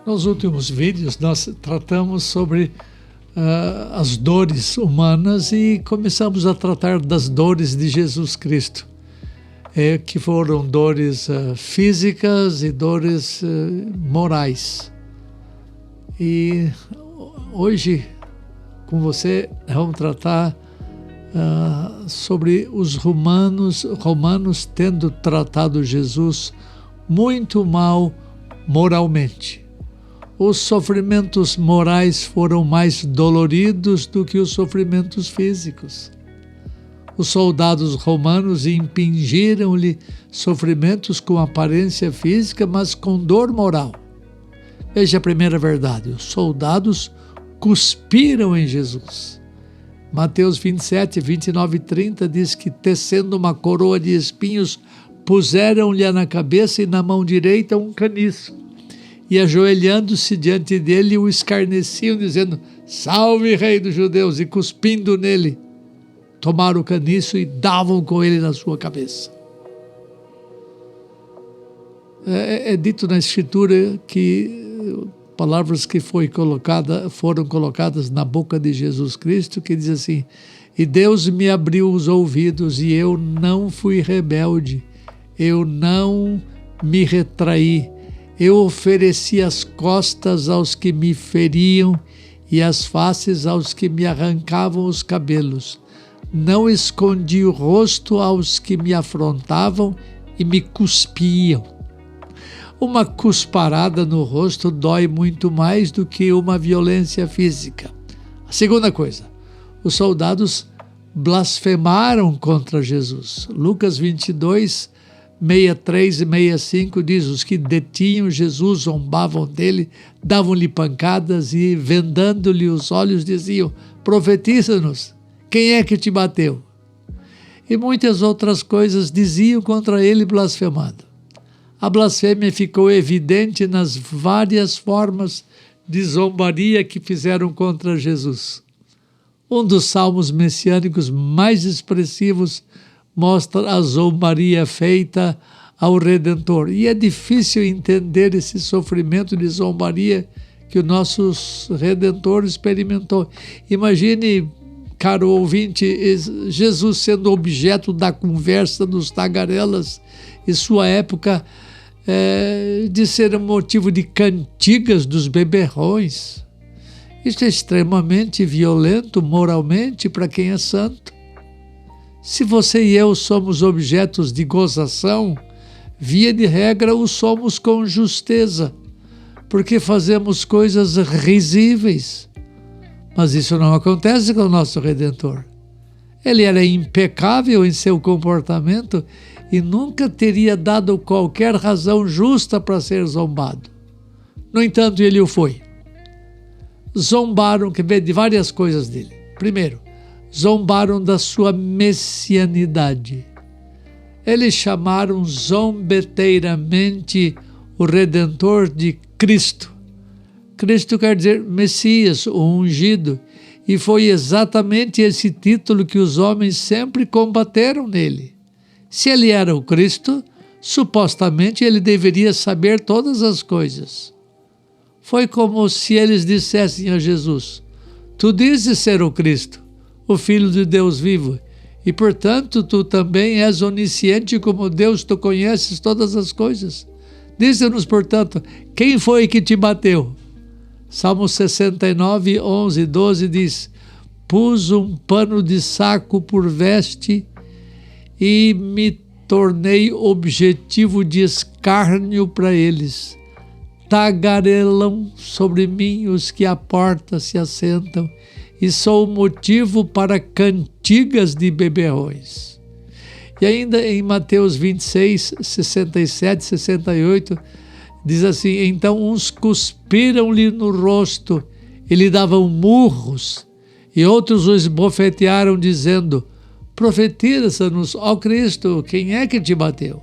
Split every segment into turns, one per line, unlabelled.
Nos últimos vídeos nós tratamos sobre as dores humanas e começamos a tratar das dores de Jesus Cristo, que foram dores físicas e dores morais. E hoje, com você, vamos tratar sobre os romanos tendo tratado Jesus muito mal moralmente. Os sofrimentos morais foram mais doloridos do que os sofrimentos físicos. Os soldados romanos impingiram-lhe sofrimentos com aparência física, mas com dor moral. Veja a primeira verdade: os soldados cuspiram em Jesus. Mateus 27, 29 e 30 diz que, tecendo uma coroa de espinhos, puseram-lhe na cabeça e na mão direita um caniço. E ajoelhando-se diante dele, o escarneciam, dizendo: "Salve, Rei dos Judeus!" E cuspindo nele, tomaram o caniço e davam com ele na sua cabeça. É dito na Escritura que palavras que foram colocadas na boca de Jesus Cristo, que diz assim: "E Deus me abriu os ouvidos e eu não fui rebelde, eu não me retraí. Eu ofereci as costas aos que me feriam e as faces aos que me arrancavam os cabelos. Não escondi o rosto aos que me afrontavam e me cuspiam." Uma cusparada no rosto dói muito mais do que uma violência física. A segunda coisa: os soldados blasfemaram contra Jesus. Lucas 22, 63 e 65 diz: "Os que detinham Jesus zombavam dele, davam-lhe pancadas e, vendando-lhe os olhos, diziam: 'Profetiza-nos, quem é que te bateu?' E muitas outras coisas diziam contra ele, blasfemando. A blasfêmia ficou evidente nas várias formas de zombaria que fizeram contra Jesus. Um dos salmos messiânicos mais expressivos mostra a zombaria feita ao Redentor. E é difícil entender esse sofrimento de zombaria que o nosso Redentor experimentou. Imagine, caro ouvinte, Jesus sendo objeto da conversa dos tagarelas e sua época de ser motivo de cantigas dos beberrões. Isso é extremamente violento moralmente para quem é santo. Se você e eu somos objetos de gozação, via de regra o somos com justeza, porque fazemos coisas risíveis. Mas isso não acontece com o nosso Redentor. Ele era impecável em seu comportamento e nunca teria dado qualquer razão justa para ser zombado. No entanto, ele o foi. Zombaram, de várias coisas dele. Primeiro, zombaram da sua messianidade. Eles chamaram zombeteiramente o Redentor de Cristo. Cristo quer dizer Messias, o ungido, e foi exatamente esse título que os homens sempre combateram nele. Se ele era o Cristo, supostamente ele deveria saber todas as coisas. Foi como se eles dissessem a Jesus: "Tu dizes ser o Cristo, o Filho de Deus vivo, e portanto tu também és onisciente como Deus, tu conheces todas as coisas. Dize-nos, portanto, quem foi que te bateu?" Salmo 69, 11 e 12 diz: "Pus um pano de saco por veste e me tornei objetivo de escárnio para eles. Tagarelam sobre mim os que à porta se assentam, e sou motivo para cantigas de beberrões." E ainda em Mateus 26, 67 e 68, diz assim: "Então uns cuspiram-lhe no rosto e lhe davam murros, e outros o esbofetearam, dizendo: 'Profetiza-nos, ó Cristo, quem é que te bateu?'"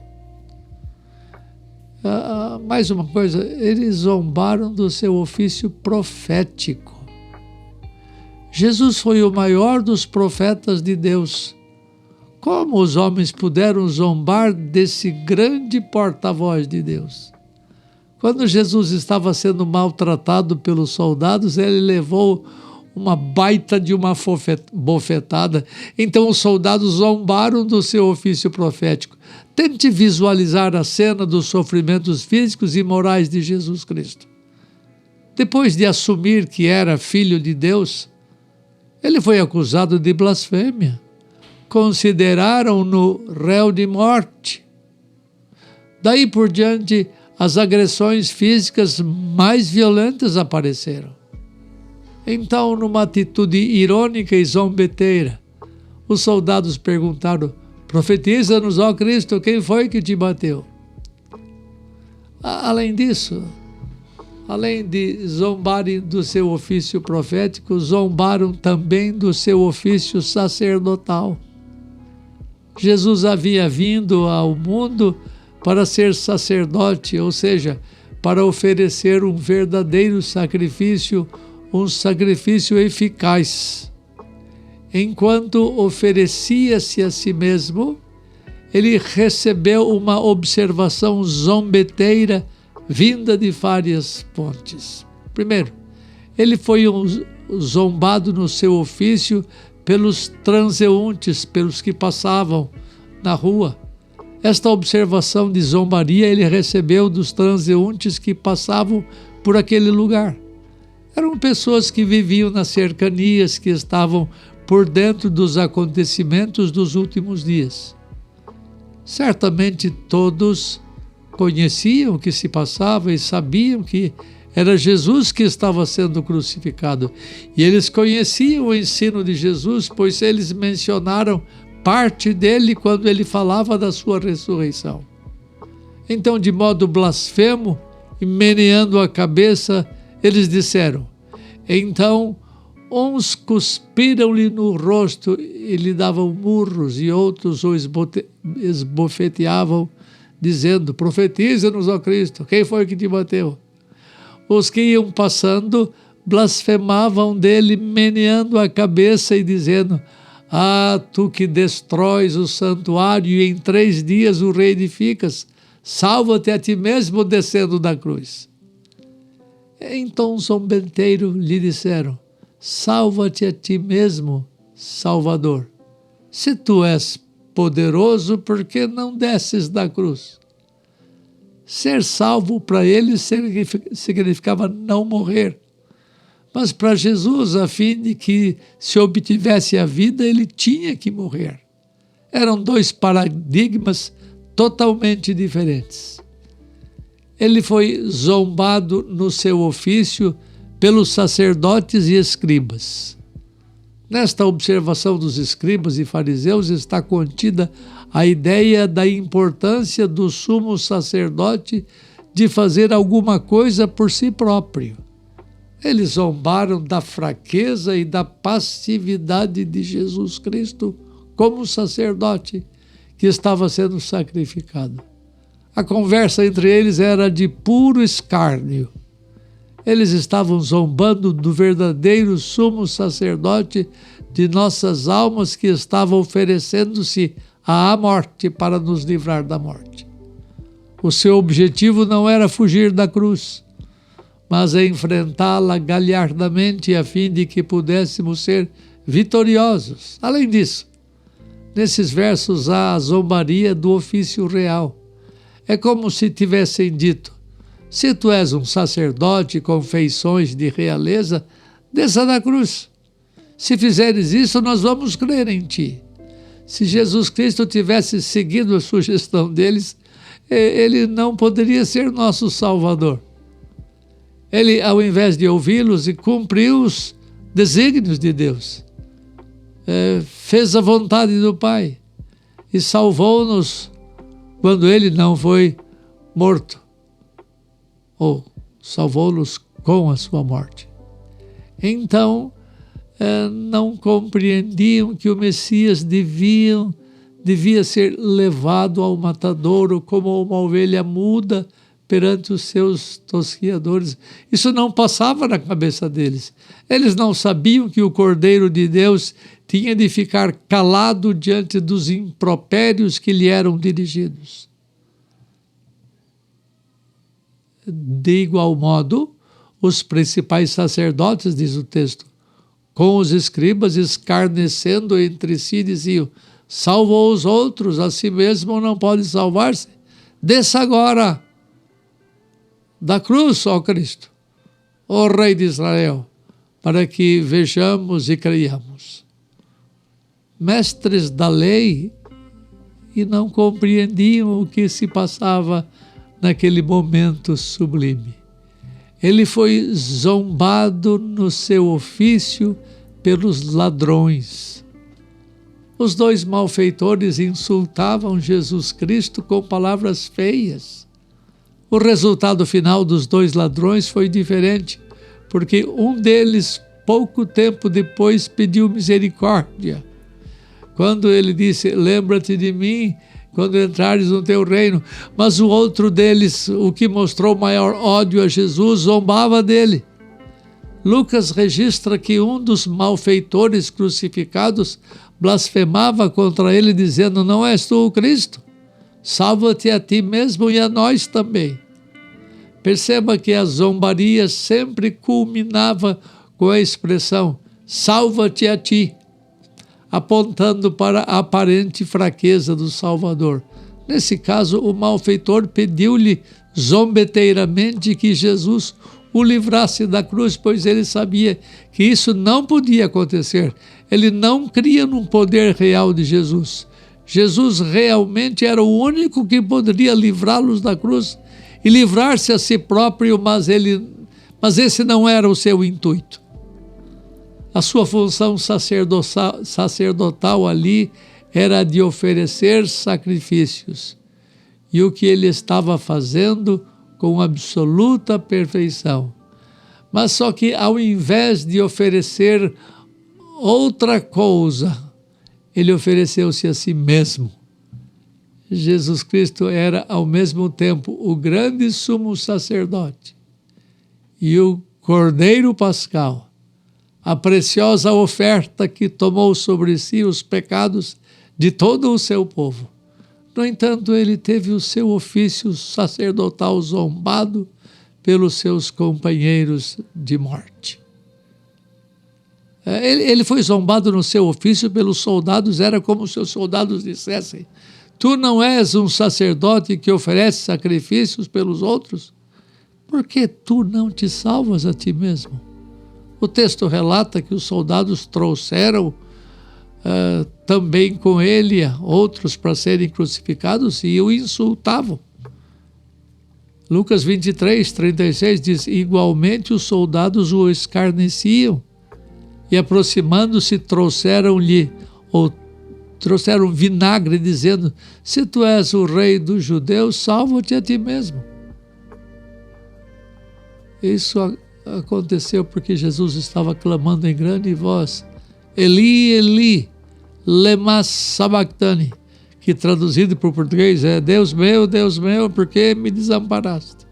mais uma coisa, eles zombaram do seu ofício profético. Jesus foi o maior dos profetas de Deus. Como os homens puderam zombar desse grande porta-voz de Deus? Quando Jesus estava sendo maltratado pelos soldados, ele levou uma baita de uma bofetada. Então os soldados zombaram do seu ofício profético. Tente visualizar a cena dos sofrimentos físicos e morais de Jesus Cristo. Depois de assumir que era filho de Deus, ele foi acusado de blasfêmia. Consideraram-no réu de morte. Daí por diante, as agressões físicas mais violentas apareceram. Então, numa atitude irônica e zombeteira, os soldados perguntaram: profetiza-nos, ó Cristo, quem foi que te bateu? Além disso, além de zombarem do seu ofício profético, zombaram também do seu ofício sacerdotal. Jesus havia vindo ao mundo para ser sacerdote, ou seja, para oferecer um verdadeiro sacrifício, um sacrifício eficaz. Enquanto oferecia-se a si mesmo, ele recebeu uma observação zombeteira vinda de várias fontes. Primeiro, ele foi zombado no seu ofício pelos transeuntes, pelos que passavam na rua. Esta observação de zombaria ele recebeu dos transeuntes que passavam por aquele lugar. Eram pessoas que viviam nas cercanias, que estavam por dentro dos acontecimentos dos últimos dias. Certamente todos conheciam o que se passava e sabiam que era Jesus que estava sendo crucificado. E eles conheciam o ensino de Jesus, pois eles mencionaram parte dele quando ele falava da sua ressurreição. Então, de modo blasfemo e meneando a cabeça, eles disseram: então, uns cuspiram-lhe no rosto e lhe davam murros, e outros o esbofeteavam, dizendo: profetiza-nos, ó Cristo, quem foi que te bateu? Os que iam passando blasfemavam dele, meneando a cabeça e dizendo: ah, tu que destróis o santuário e em 3 dias o reedificas, salva-te a ti mesmo descendo da cruz. Em tom zombeteiro lhe disseram: salva-te a ti mesmo, Salvador. Se tu és poderoso, por que não desces da cruz? Ser salvo para ele significava não morrer. Mas para Jesus, a fim de que se obtivesse a vida, ele tinha que morrer. Eram 2 paradigmas totalmente diferentes. Ele foi zombado no seu ofício pelos sacerdotes e escribas. Nesta observação dos escribas e fariseus está contida a ideia da importância do sumo sacerdote de fazer alguma coisa por si próprio. Eles zombaram da fraqueza e da passividade de Jesus Cristo como sacerdote que estava sendo sacrificado. A conversa entre eles era de puro escárnio. Eles estavam zombando do verdadeiro sumo sacerdote de nossas almas que estava oferecendo-se à morte para nos livrar da morte. O seu objetivo não era fugir da cruz, mas enfrentá-la galhardamente a fim de que pudéssemos ser vitoriosos. Além disso, nesses versos há a zombaria do ofício real. É como se tivessem dito: se tu és um sacerdote com feições de realeza, desça da cruz. Se fizeres isso, nós vamos crer em ti. Se Jesus Cristo tivesse seguido a sugestão deles, ele não poderia ser nosso Salvador. Ele, ao invés de ouvi-los, cumpriu os desígnios de Deus. Fez a vontade do Pai e salvou-nos quando ele não foi morto, ou salvou-nos com a sua morte. Então, não compreendiam que o Messias devia ser levado ao matadouro como uma ovelha muda perante os seus tosquiadores. Isso não passava na cabeça deles. Eles não sabiam que o Cordeiro de Deus tinha de ficar calado diante dos impropérios que lhe eram dirigidos. De igual modo, os principais sacerdotes, diz o texto, com os escribas escarnecendo entre si, diziam: salvou os outros, a si mesmo não pode salvar-se. Desça agora da cruz, ó Cristo, ó Rei de Israel, para que vejamos e creiamos. Mestres da lei, e não compreendiam o que se passava naquele momento sublime. Ele foi zombado no seu ofício pelos ladrões. Os dois malfeitores insultavam Jesus Cristo com palavras feias. O resultado final dos dois ladrões foi diferente, porque um deles, pouco tempo depois, pediu misericórdia. Quando ele disse: lembra-te de mim quando entrares no teu reino. Mas o outro deles, o que mostrou maior ódio a Jesus, zombava dele. Lucas registra que um dos malfeitores crucificados blasfemava contra ele, dizendo: não és tu o Cristo? Salva-te a ti mesmo e a nós também. Perceba que a zombaria sempre culminava com a expressão: salva-te a ti, apontando para a aparente fraqueza do Salvador. Nesse caso, o malfeitor pediu-lhe zombeteiramente que Jesus o livrasse da cruz, pois ele sabia que isso não podia acontecer. Ele não cria no poder real de Jesus. Jesus realmente era o único que poderia livrá-los da cruz e livrar-se a si próprio, mas esse não era o seu intuito. A sua função sacerdotal ali era de oferecer sacrifícios. E o que ele estava fazendo com absoluta perfeição. Mas só que ao invés de oferecer outra coisa, ele ofereceu-se a si mesmo. Jesus Cristo era ao mesmo tempo o grande sumo sacerdote e o Cordeiro Pascal, a preciosa oferta que tomou sobre si os pecados de todo o seu povo. No entanto, ele teve o seu ofício sacerdotal zombado pelos seus companheiros de morte. Ele foi zombado no seu ofício pelos soldados, era como se os soldados dissessem: tu não és um sacerdote que oferece sacrifícios pelos outros? Por que tu não te salvas a ti mesmo? O texto relata que os soldados trouxeram também com ele outros para serem crucificados e o insultavam. Lucas 23, 36 diz: igualmente os soldados o escarneciam e, aproximando-se, trouxeram vinagre, dizendo: se tu és o rei dos judeus, salva-te a ti mesmo. Isso aconteceu porque Jesus estava clamando em grande voz: Eli, Eli, lema sabachthani, que traduzido para o português é: Deus meu, por que me desamparaste?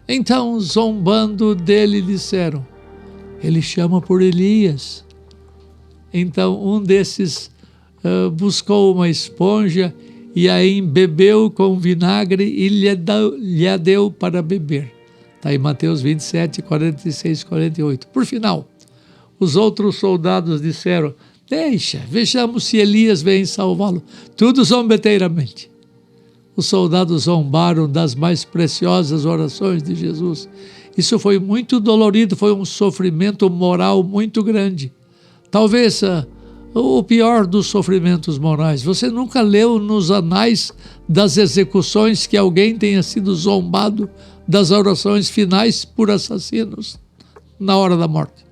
Então, zombando dele, disseram: ele chama por Elias. Então, um desses buscou uma esponja e a embebeu com vinagre e lhe a deu para beber. Está em Mateus 27, 46, 48. Por final, os outros soldados disseram: deixa, vejamos se Elias vem salvá-lo. Tudo zombeteiramente. Os soldados zombaram das mais preciosas orações de Jesus. Isso foi muito dolorido, foi um sofrimento moral muito grande. Talvez o pior dos sofrimentos morais. Você nunca leu nos anais das execuções que alguém tenha sido zombado das orações finais por assassinos na hora da morte.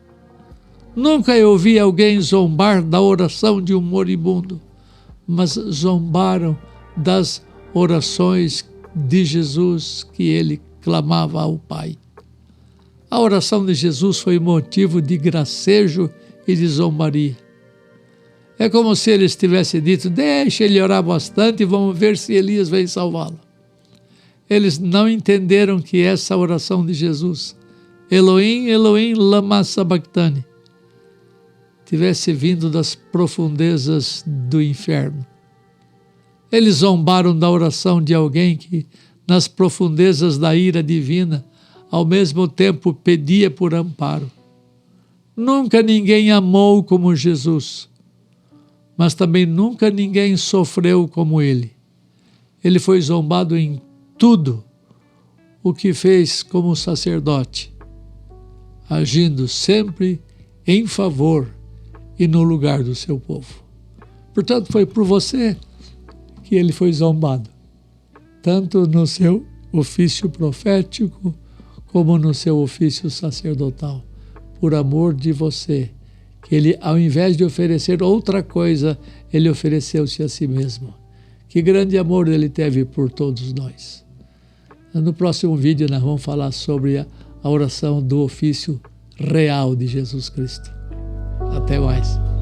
Nunca eu vi alguém zombar da oração de um moribundo, mas zombaram das orações de Jesus que ele clamava ao Pai. A oração de Jesus foi motivo de gracejo e de zombaria. É como se ele tivesse dito: deixa ele orar bastante e vamos ver se Elias vem salvá-lo. eles não entenderam que essa oração de Jesus, Elohim, Elohim, lama sabachthani, tivesse vindo das profundezas do inferno. Eles zombaram da oração de alguém que, nas profundezas da ira divina, ao mesmo tempo pedia por amparo. Nunca ninguém amou como Jesus, mas também nunca ninguém sofreu como ele. Ele foi zombado em tudo o que fez como sacerdote, agindo sempre em favor e no lugar do seu povo. Portanto, foi por você que ele foi zombado, tanto no seu ofício profético como no seu ofício sacerdotal, por amor de você, que ele, ao invés de oferecer outra coisa, ele ofereceu-se a si mesmo. Que grande amor ele teve por todos nós. No próximo vídeo nós vamos falar sobre a oração do ofício real de Jesus Cristo. Até mais.